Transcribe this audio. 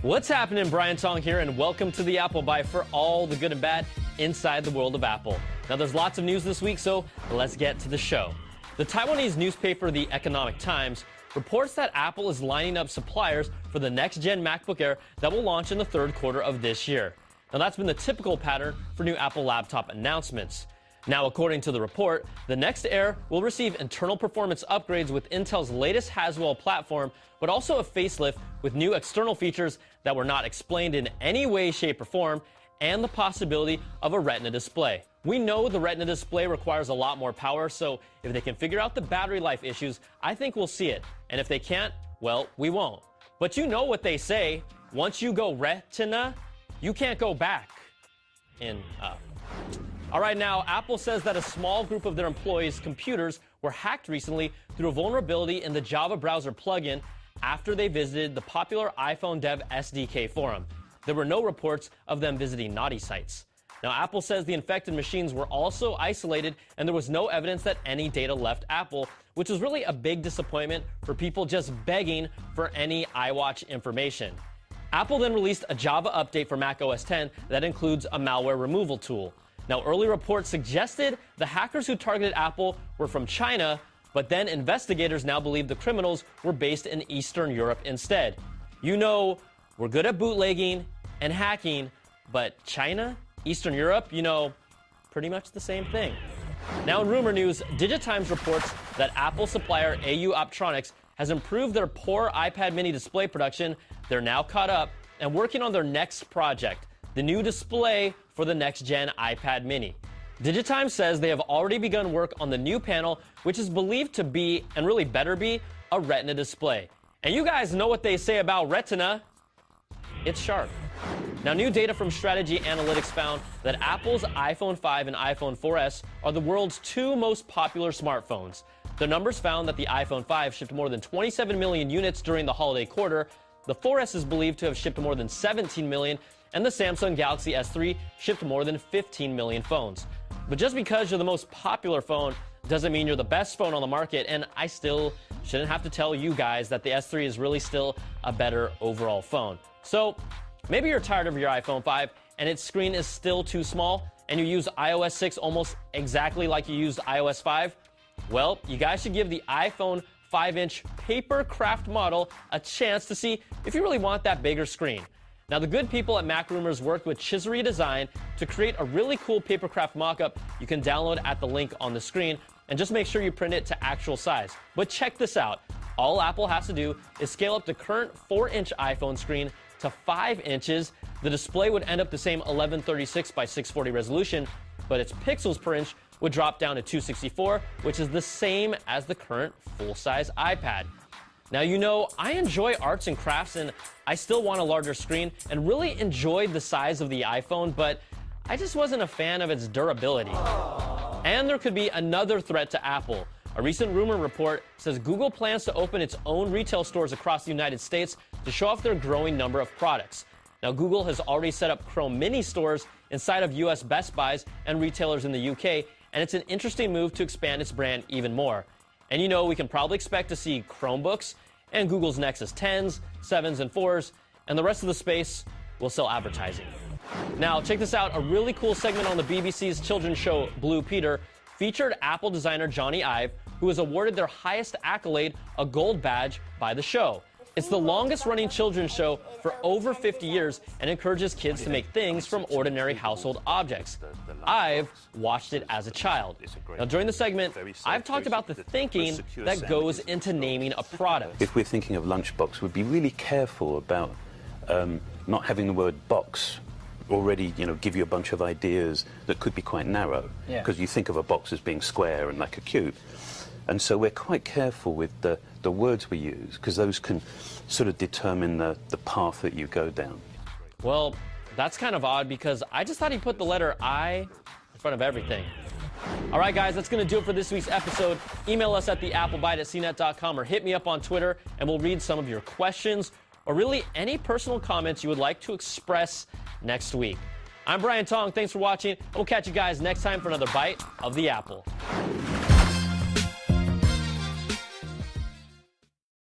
What's happening? Brian Tong here, and welcome to the Apple Byte for all the good and bad inside the world of Apple. Now, there's lots of news this week, so let's get to the show. The Taiwanese newspaper, The Economic Times, reports that Apple is lining up suppliers for the next-gen MacBook Air that will launch in the third quarter of this year. Now, that's been the typical pattern for new Apple laptop announcements. Now, according to the report, the next Air will receive internal performance upgrades with Intel's latest Haswell platform, but also a facelift with new external features that were not explained in any way, shape, or form, and the possibility of a Retina display. We know the Retina display requires a lot more power, so if they can figure out the battery life issues, I think we'll see it. And if they can't, well, we won't. But you know what they say, once you go Retina, you can't go back in up. All right, now, Apple says that a small group of their employees' computers were hacked recently through a vulnerability in the Java browser plugin after they visited the popular iPhone Dev SDK forum. There were no reports of them visiting naughty sites. Now, Apple says the infected machines were also isolated, and there was no evidence that any data left Apple, which was really a big disappointment for people just begging for any iWatch information. Apple then released a Java update for Mac OS X that includes a malware removal tool. Now, early reports suggested the hackers who targeted Apple were from China, but then investigators now believe the criminals were based in Eastern Europe instead. You know, we're good at bootlegging and hacking, but China, Eastern Europe, you know, pretty much the same thing. Now, in rumor news, DigiTimes reports that Apple supplier AU Optronics has improved their poor iPad mini display production. They're now caught up and working on their next project, the new display for the next-gen iPad mini. DigiTimes says they have already begun work on the new panel, which is believed to be, and really better be, a Retina display. And you guys know what they say about Retina. It's sharp. Now, new data from Strategy Analytics found that Apple's iPhone 5 and iPhone 4S are the world's two most popular smartphones. The numbers found that the iPhone 5 shipped more than 27 million units during the holiday quarter. The 4S is believed to have shipped more than 17 million, and the Samsung Galaxy S3 shipped more than 15 million phones. But just because you're the most popular phone doesn't mean you're the best phone on the market, and I still shouldn't have to tell you guys that the S3 is really still a better overall phone. So maybe you're tired of your iPhone 5 and its screen is still too small, and you use iOS 6 almost exactly like you used iOS 5. Well, you guys should give the iPhone 5-inch paper craft model a chance to see if you really want that bigger screen. Now, the good people at Mac Rumors worked with Chisery Design to create a really cool papercraft mockup you can download at the link on the screen, and just make sure you print it to actual size. But check this out. All Apple has to do is scale up the current 4-inch iPhone screen to 5 inches. The display would end up the same 1136 by 640 resolution, but its pixels per inch would drop down to 264, which is the same as the current full-size iPad. Now, you know, I enjoy arts and crafts, and I still want a larger screen and really enjoyed the size of the iPhone, but I just wasn't a fan of its durability. And there could be another threat to Apple. A recent rumor report says Google plans to open its own retail stores across the United States to show off their growing number of products. Now, Google has already set up Chrome mini stores inside of US Best Buys and retailers in the UK, and it's an interesting move to expand its brand even more. And you know, we can probably expect to see Chromebooks and Google's Nexus 10s, 7s, and 4s, and the rest of the space will sell advertising. Now, check this out. A really cool segment on the BBC's children's show, Blue Peter, featured Apple designer Johnny Ive, who was awarded their highest accolade, a gold badge, by the show. It's the longest-running children's show for over 50 years and encourages kids to make things from ordinary household objects. I've watched it as a child. Now, during the segment, I've talked about the thinking that goes into naming a product. If we're thinking of lunchbox, we'd be really careful about not having the word box already, you know, give you a bunch of ideas that could be quite narrow. Because you think of a box as being square and like a cube. And so we're quite careful with the words we use, because those can sort of determine the path that you go down. Well, that's kind of odd, because I just thought he put the letter I in front of everything. All right, guys, that's going to do it for this week's episode. Email us at theapplebyte@cnet.com or hit me up on Twitter, and we'll read some of your questions or really any personal comments you would like to express next week. I'm Brian Tong. Thanks for watching. We'll catch you guys next time for another Bite of the Apple.